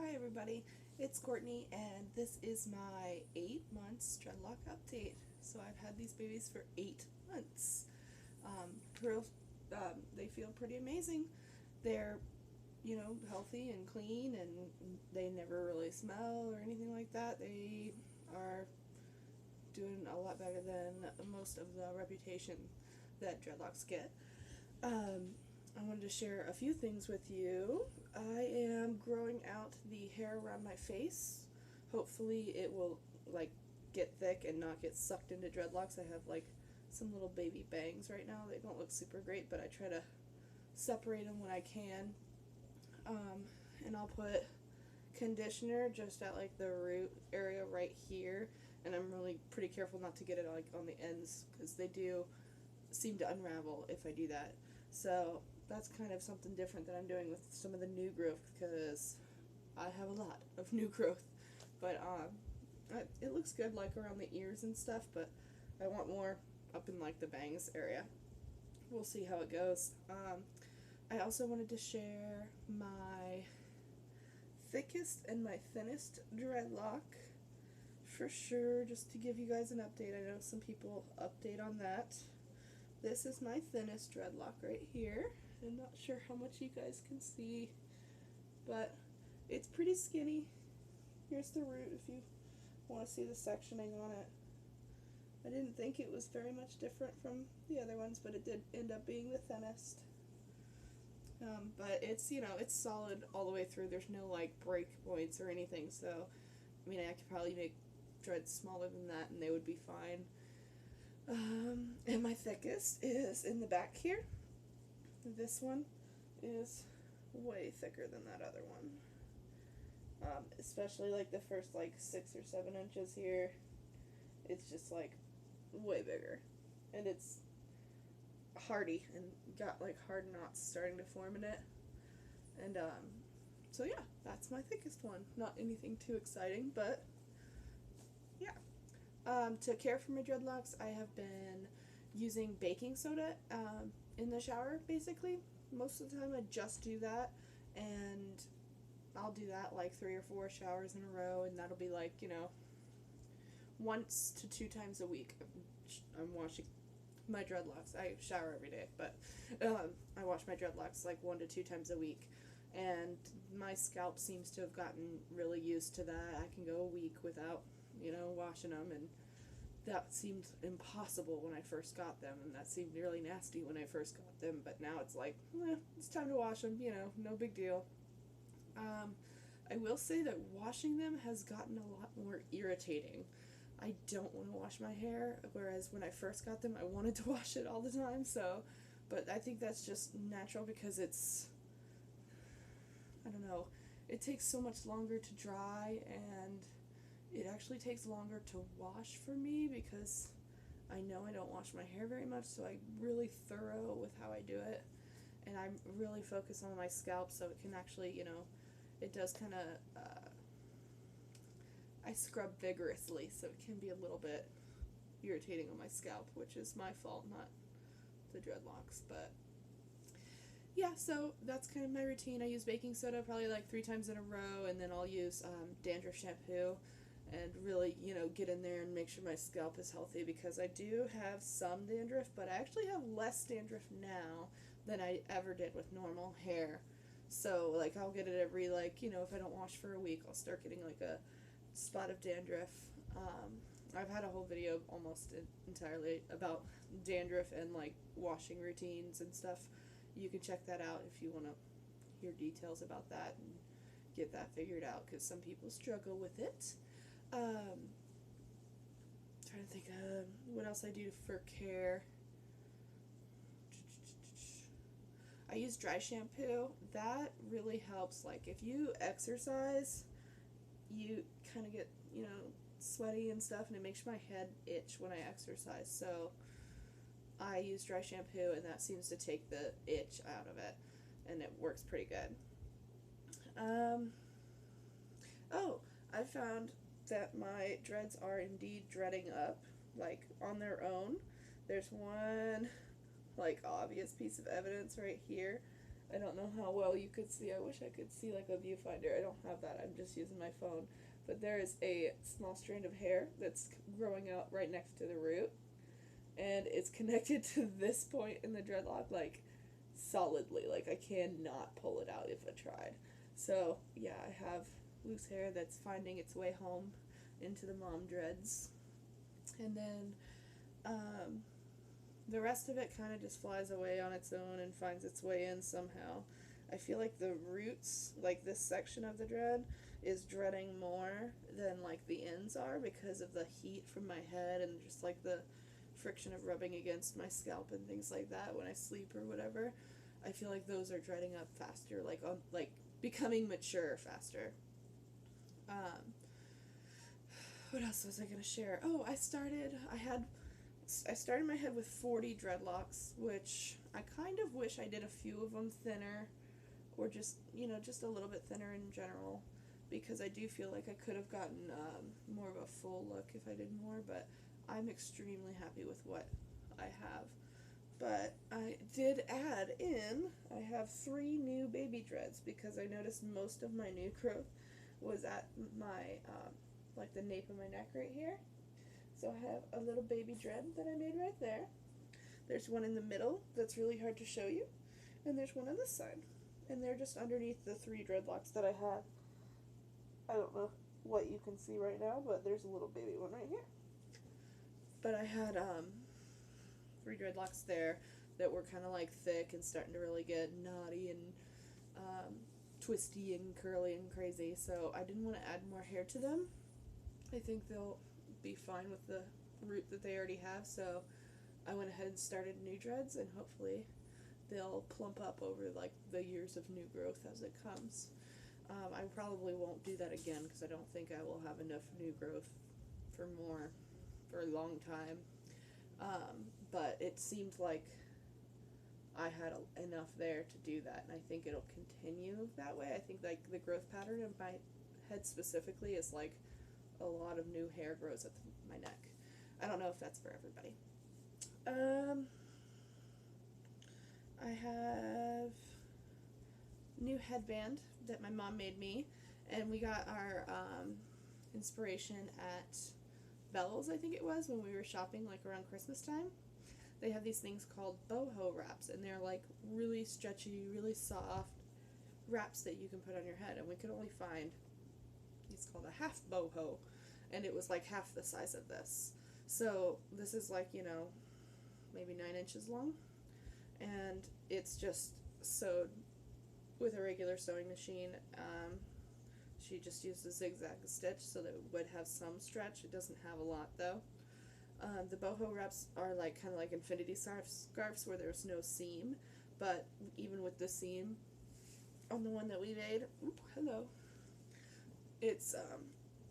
Hi everybody, it's Courtney and this is my 8 months dreadlock update. So I've had these babies for 8 months. Real, they feel pretty amazing. They're, healthy and clean and they never really smell or anything like that. They are doing a lot better than most of the reputation that dreadlocks get. I wanted to share a few things with you. I am growing out the hair around my face. Hopefully it will get thick and not get sucked into dreadlocks. I have some little baby bangs right now. They don't look super great, but I try to separate them when I can. And I'll put conditioner just at the root area right here, and I'm really pretty careful not to get it on the ends because they do seem to unravel if I do that. So that's kind of something different that I'm doing with some of the new growth because I have a lot of new growth. But it looks good around the ears and stuff, but I want more up in the bangs area. We'll see how it goes. I also wanted to share my thickest and my thinnest dreadlock for sure, just to give you guys an update. I know some people update on that. This is my thinnest dreadlock right here. I'm not sure how much you guys can see, but it's pretty skinny. Here's the root if you want to see the sectioning on it. I didn't think it was very much different from the other ones, but it did end up being the thinnest. But it's, it's solid all the way through. There's no break points or anything, so I could probably make dreads smaller than that and they would be fine. And my thickest is in the back here. This one is way thicker than that other one. Especially the first 6 or 7 inches here. It's just way bigger. And it's hardy and got hard knots starting to form in it. And so yeah, that's my thickest one. Not anything too exciting, but yeah. To care for my dreadlocks, I have been using baking soda in the shower, basically. Most of the time I just do that, and I'll do that 3 or 4 showers in a row, and that'll be once to 2 times a week. I'm washing my dreadlocks. I shower every day, but I wash my dreadlocks 1 to 2 times a week. And my scalp seems to have gotten really used to that. I can go a week without washing them, and that seemed impossible when I first got them, and that seemed really nasty when I first got them, but now it's it's time to wash them, no big deal. I will say that washing them has gotten a lot more irritating. I don't want to wash my hair, whereas when I first got them, I wanted to wash it all the time, but I think that's just natural because I don't know, it takes so much longer to dry, and it actually takes longer to wash for me because I know I don't wash my hair very much, so I'm really thorough with how I do it, and I'm really focused on my scalp so it can actually, it does kind of, I scrub vigorously, so it can be a little bit irritating on my scalp, which is my fault, not the dreadlocks, but yeah, so that's kind of my routine. I use baking soda probably 3 times in a row, and then I'll use dandruff shampoo and really, get in there and make sure my scalp is healthy because I do have some dandruff, but I actually have less dandruff now than I ever did with normal hair. So, I'll get it every, if I don't wash for a week, I'll start getting, a spot of dandruff. I've had a whole video almost entirely about dandruff and, washing routines and stuff. You can check that out if you want to hear details about that and get that figured out, because some people struggle with it. Trying to think of what else I do for care. I use dry shampoo. That really helps. If you exercise, you kind of get, sweaty and stuff, and it makes my head itch when I exercise. So I use dry shampoo, and that seems to take the itch out of it, and it works pretty good. Oh, I found that my dreads are indeed dreading up, on their own. There's one, obvious piece of evidence right here. I don't know how well you could see. I wish I could see like a viewfinder. I don't have that. I'm just using my phone. But there is a small strand of hair that's growing out right next to the root, and it's connected to this point in the dreadlock like solidly. Like I cannot pull it out if I tried. So yeah, I have loose hair that's finding its way home into the mom dreads. And then the rest of it kind of just flies away on its own and finds its way in somehow. I feel like the roots, like this section of the dread, is dreading more than like the ends are because of the heat from my head and just like the friction of rubbing against my scalp and things like that when I sleep or whatever. I feel like those are dreading up faster, like becoming mature faster. What else was I gonna share? Oh, I started my head with 40 dreadlocks, which I kind of wish I did a few of them thinner, or just a little bit thinner in general, because I do feel like I could have gotten more of a full look if I did more, but I'm extremely happy with what I have. But I did add in, I have 3 new baby dreads because I noticed most of my new growth was at my, like the nape of my neck right here. So I have a little baby dread that I made right there. There's one in the middle that's really hard to show you, and there's one on this side. And they're just underneath the 3 dreadlocks that I have. I don't know what you can see right now, but there's a little baby one right here. But I had 3 dreadlocks there that were kind of like thick and starting to really get knotty and twisty and curly and crazy, so I didn't want to add more hair to them. I think they'll be fine with the root that they already have, so I went ahead and started new dreads, and hopefully they'll plump up over like the years of new growth as it comes. I probably won't do that again because I don't think I will have enough new growth for a long time. But it seemed like I had enough there to do that, and I think it'll continue that way. I think like the growth pattern of my head specifically is like a lot of new hair grows at my neck. I don't know if that's for everybody. I have new headband that my mom made me, and we got our inspiration at Bella's, I think it was, when we were shopping like around Christmas time. They have these things called boho wraps, and they're like really stretchy, really soft wraps that you can put on your head, and we could only find, it's called a half boho, and it was like half the size of this. So this is like, maybe 9 inches long, and it's just sewed with a regular sewing machine. She just used a zigzag stitch so that it would have some stretch. It doesn't have a lot though. The boho wraps are like kind of like infinity scarves where there's no seam, but even with the seam on the one that we made, it's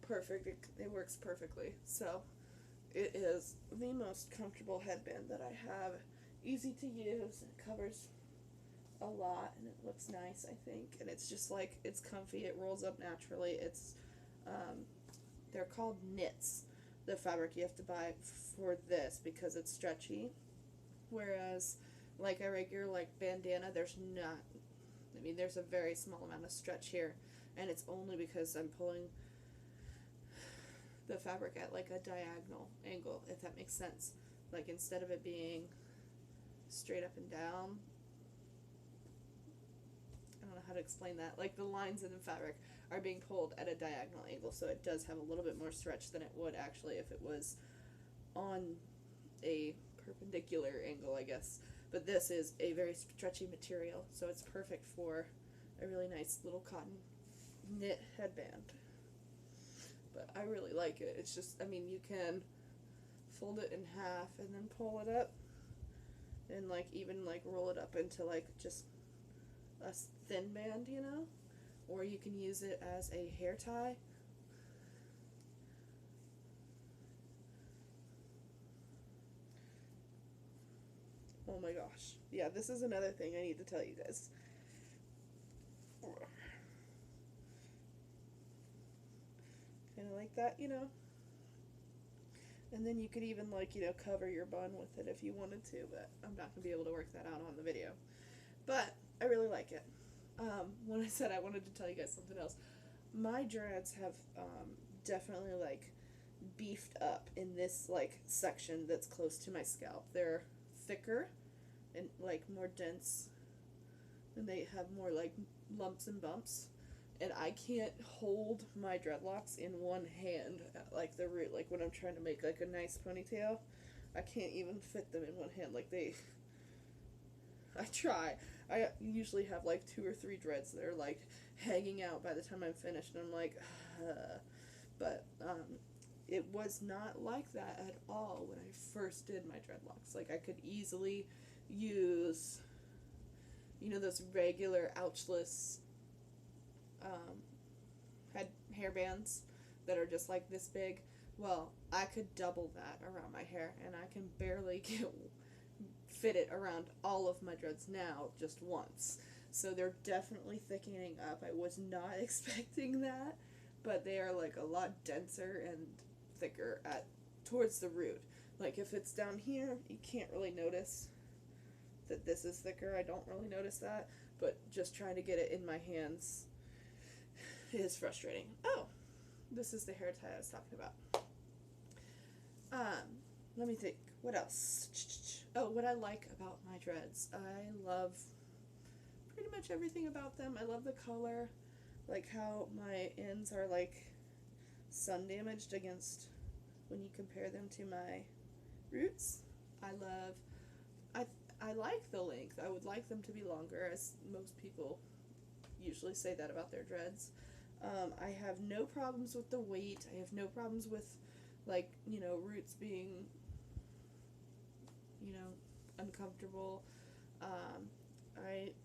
perfect. It works perfectly. So it is the most comfortable headband that I have. Easy to use. It covers a lot, and it looks nice, I think, and it's just like, it's comfy. It rolls up naturally. It's they're called knits, the fabric you have to buy for this, because it's stretchy, whereas like a regular like bandana, there's a very small amount of stretch here, and it's only because I'm pulling the fabric at like a diagonal angle, if that makes sense. Like instead of it being straight up and down, I don't know how to explain that. Like the lines in the fabric are being pulled at a diagonal angle, so it does have a little bit more stretch than it would actually if it was on a perpendicular angle, I guess. But this is a very stretchy material, so it's perfect for a really nice little cotton knit headband. But I really like it. It's just, you can fold it in half and then pull it up, and like even like roll it up into like just a thin band, or you can use it as a hair tie. Oh my gosh. Yeah, this is another thing I need to tell you guys. Kind of like that, And then you could even like, cover your bun with it if you wanted to, but I'm not going to be able to work that out on the video. But I really like it. When I said I wanted to tell you guys something else, my dreads have definitely like beefed up in this like section that's close to my scalp. They're thicker and like more dense, and they have more like lumps and bumps. And I can't hold my dreadlocks in one hand at, like the root, like when I'm trying to make like a nice ponytail. I can't even fit them in one hand. Like I try. I usually have like 2 or 3 dreads that are like hanging out by the time I'm finished, and I'm like, but it was not like that at all when I first did my dreadlocks. Like I could easily use, those regular ouchless head hairbands that are just like this big. Well, I could double that around my hair, and I can barely fit it around all of my dreads now just once. So they're definitely thickening up. I was not expecting that, but they are like a lot denser and thicker towards the root. Like if it's down here, you can't really notice that this is thicker. I don't really notice that, but just trying to get it in my hands is frustrating. Oh, this is the hair tie I was talking about. Let me think. What else? Oh, what I like about my dreads. I love pretty much everything about them. I love the color, like how my ends are like sun damaged against when you compare them to my roots. I like the length. I would like them to be longer, as most people usually say that about their dreads. I have no problems with the weight. I have no problems with, like, roots being, uncomfortable.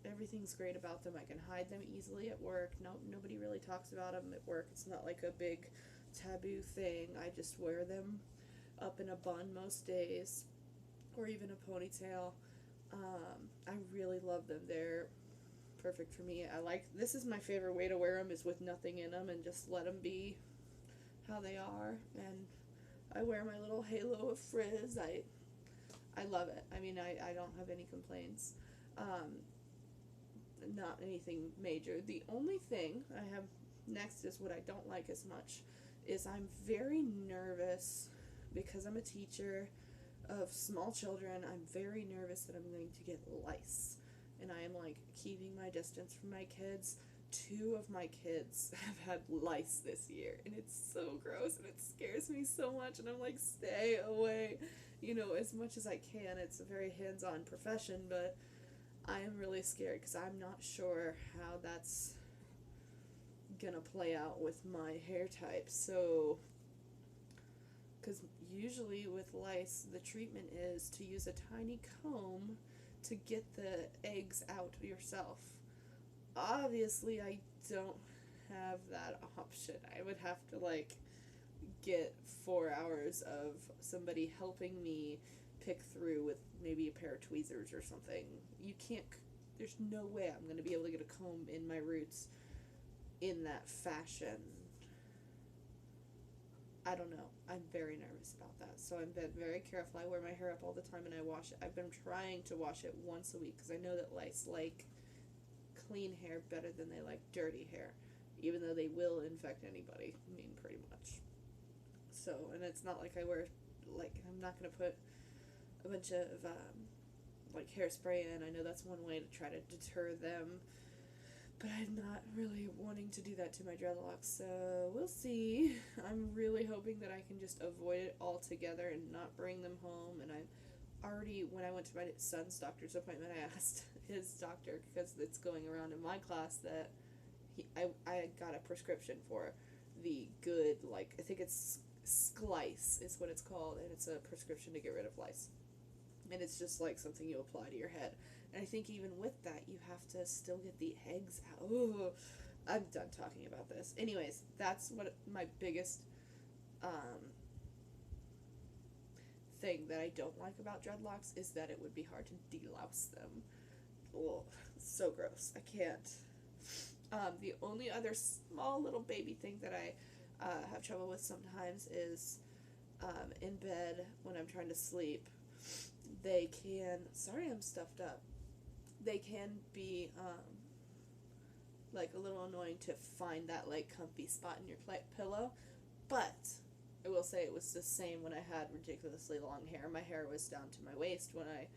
Everything's great about them. I can hide them easily at work. Nobody really talks about them at work. It's not like a big taboo thing. I just wear them up in a bun most days, or even a ponytail. I really love them. They're perfect for me. This is my favorite way to wear them, is with nothing in them and just let them be how they are. And I wear my little halo of frizz. I love it. I mean, I don't have any complaints. Not anything major. The only thing I have next is what I don't like as much is I'm very nervous because I'm a teacher of small children. I'm very nervous that I'm going to get lice, and I am like keeping my distance from my kids. 2 of my kids have had lice this year, and it's so gross, and it scares me so much, and I'm like, stay away, as much as I can. It's a very hands-on profession, but I am really scared because I'm not sure how that's gonna play out with my hair type. So, because usually with lice, the treatment is to use a tiny comb to get the eggs out yourself. Obviously, I don't have that option. I would have to, get 4 hours of somebody helping me pick through with maybe a pair of tweezers or something. There's no way I'm going to be able to get a comb in my roots in that fashion. I don't know. I'm very nervous about that. So I'm very careful. I wear my hair up all the time, and I wash it. I've been trying to wash it once a week because I know that lice like clean hair better than they like dirty hair, even though they will infect anybody. I mean, pretty much. So, and it's not like I'm not going to put a bunch of hairspray in. I know that's one way to try to deter them, but I'm not really wanting to do that to my dreadlocks, so we'll see. I'm really hoping that I can just avoid it altogether and not bring them home. And when I went to my son's doctor's appointment, I asked his doctor, because it's going around in my class, that I got a prescription for the good, I think it's Splice is what it's called, and it's a prescription to get rid of lice. And it's just like something you apply to your head. And I think even with that, you have to still get the eggs out. Ooh, I'm done talking about this. Anyways, that's what my biggest thing that I don't like about dreadlocks is that it would be hard to delouse them. Oh, so gross. I can't. The only other small little baby thing that I have trouble with sometimes is in bed when I'm trying to sleep. Sorry I'm stuffed up. they can be like a little annoying to find that like comfy spot in your pillow, but I will say it was the same when I had ridiculously long hair. My hair was down to my waist when I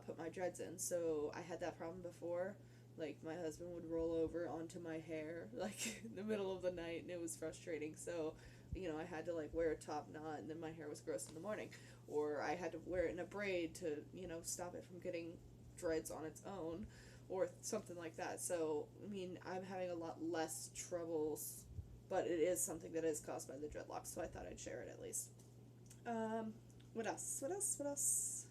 put my dreads in, so I had that problem before. Like, my husband would roll over onto my hair, like, in the middle of the night, and it was frustrating, so, you know, I had to, like, wear a top knot, and then my hair was gross in the morning, or I had to wear it in a braid to, you know, stop it from getting dreads on its own, or something like that. So, I mean, I'm having a lot less troubles, but it is something that is caused by the dreadlocks, so I thought I'd share it at least. What else?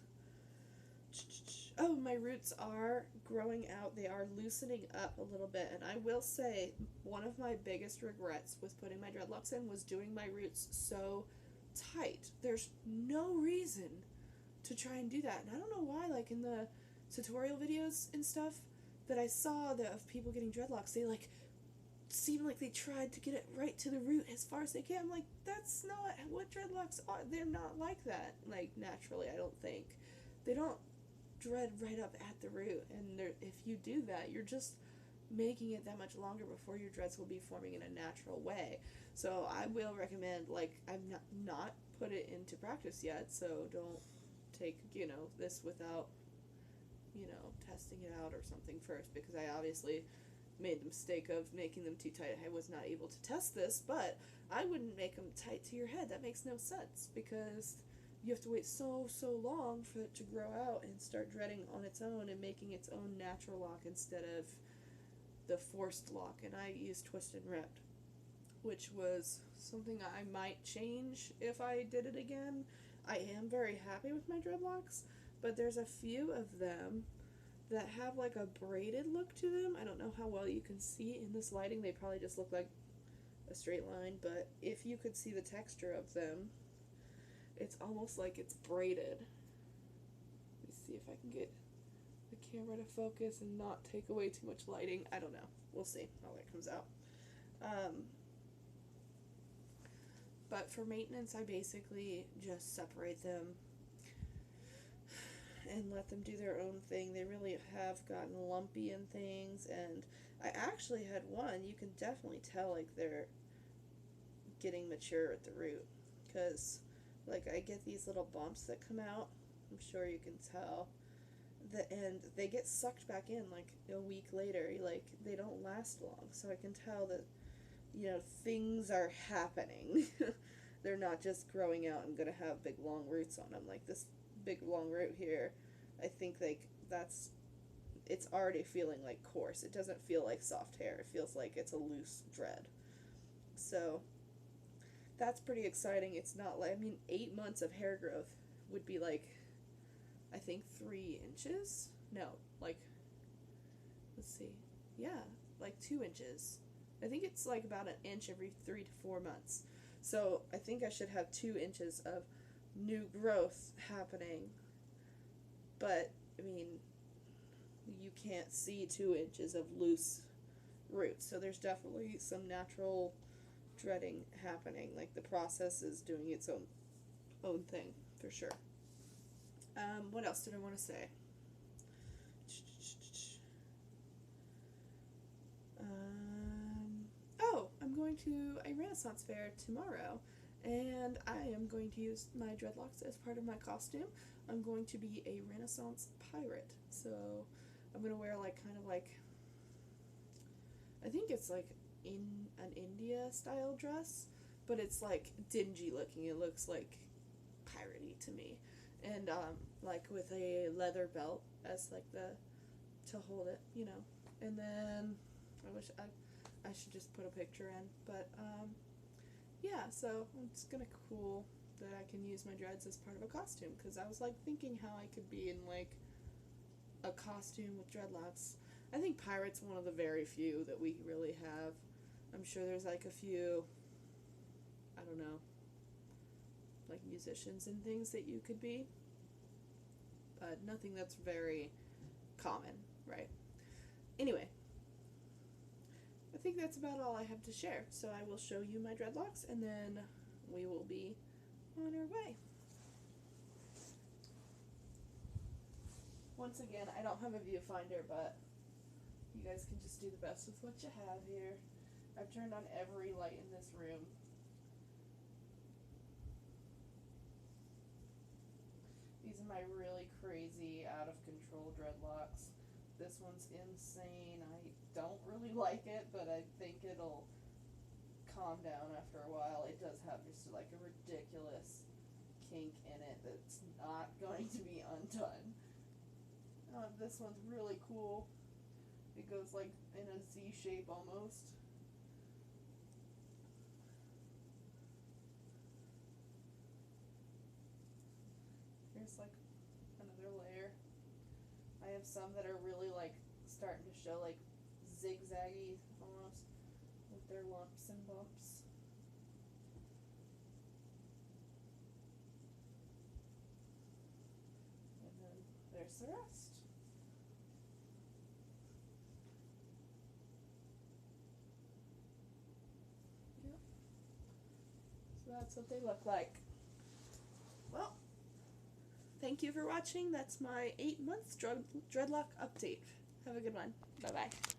Oh, my roots are growing out. They are loosening up a little bit, and I will say one of my biggest regrets with putting my dreadlocks in was doing my roots so tight. There's no reason to try and do that, and I don't know why, like in the tutorial videos and stuff that I saw of people getting dreadlocks, they like seem like they tried to get it right to the root as far as they can. I'm like, that's not what dreadlocks are. They're not like that, like, naturally. I don't think they don't dread right up at the root, and if you do that, you're just making it that much longer before your dreads will be forming in a natural way. So I will recommend, like, I've not put it into practice yet, so don't take, you know, this without, you know, testing it out or something first, because I obviously made the mistake of making them too tight. I was not able to test this, but I wouldn't make them tight to your head. That makes no sense, because you have to wait so long for it to grow out and start dreading on its own and making its own natural lock instead of the forced lock. And I used twist and ripped, which was something I might change if I did it again. I am very happy with my dreadlocks, but there's a few of them that have like a braided look to them. I don't know how well you can see in this lighting. They probably just look like a straight line, but if you could see the texture of them, it's almost like it's braided. Let me see if I can get the camera to focus and not take away too much lighting. I don't know. We'll see how that comes out. But for maintenance, I basically just separate them and let them do their own thing. They really have gotten lumpy and things, and I actually had one, you can definitely tell like they're getting mature at the root, because like I get these little bumps that come out, I'm sure you can tell, and they get sucked back in like a week later. Like, they don't last long, so I can tell that, you know, things are happening. They're not just growing out and gonna have big long roots on them. Like this big long root here, I think like it's already feeling like coarse. It doesn't feel like soft hair. It feels like it's a loose dread. So that's pretty exciting. It's not like, I mean, 8 months of hair growth would be like, I think 3 inches? No, like, let's see. Yeah, like 2 inches. I think it's like about 1 inch every 3 to 4 months. So I think I should have 2 inches of new growth happening. But, I mean, you can't see 2 inches of loose roots. So there's definitely some natural dreading happening. Like, the process is doing its own thing, for sure. What else did I want to say? Oh, I'm going to a Renaissance fair tomorrow, and I am going to use my dreadlocks as part of my costume. I'm going to be a Renaissance pirate, so I'm going to wear like kind of like, I think it's like in an India style dress, but it's like dingy looking. It looks like piratey to me, and like with a leather belt as like to hold it, you know. And then I wish I should just put a picture in, but yeah, so it's kind of cool that I can use my dreads as part of a costume, because I was like thinking how I could be in like a costume with dreadlocks. I think pirate's one of the very few that we really have. I'm sure there's like a few, I don't know, like musicians and things that you could be, but nothing that's very common, right? Anyway, I think that's about all I have to share. So I will show you my dreadlocks, and then we will be on our way. Once again, I don't have a viewfinder, but you guys can just do the best with what you have here. I've turned on every light in this room. These are my really crazy, out of control dreadlocks. This one's insane. I don't really like it, but I think it'll calm down after a while. It does have just like a ridiculous kink in it that's not going to be undone. This one's really cool. It goes like in a Z shape almost. Here's like another layer. I have some that are really like starting to show like zigzaggy almost with their lumps and bumps. And then there's the rest. Yep. So that's what they look like. Well, thank you for watching. That's my 8 months dreadlock update. Have a good one. Bye-bye.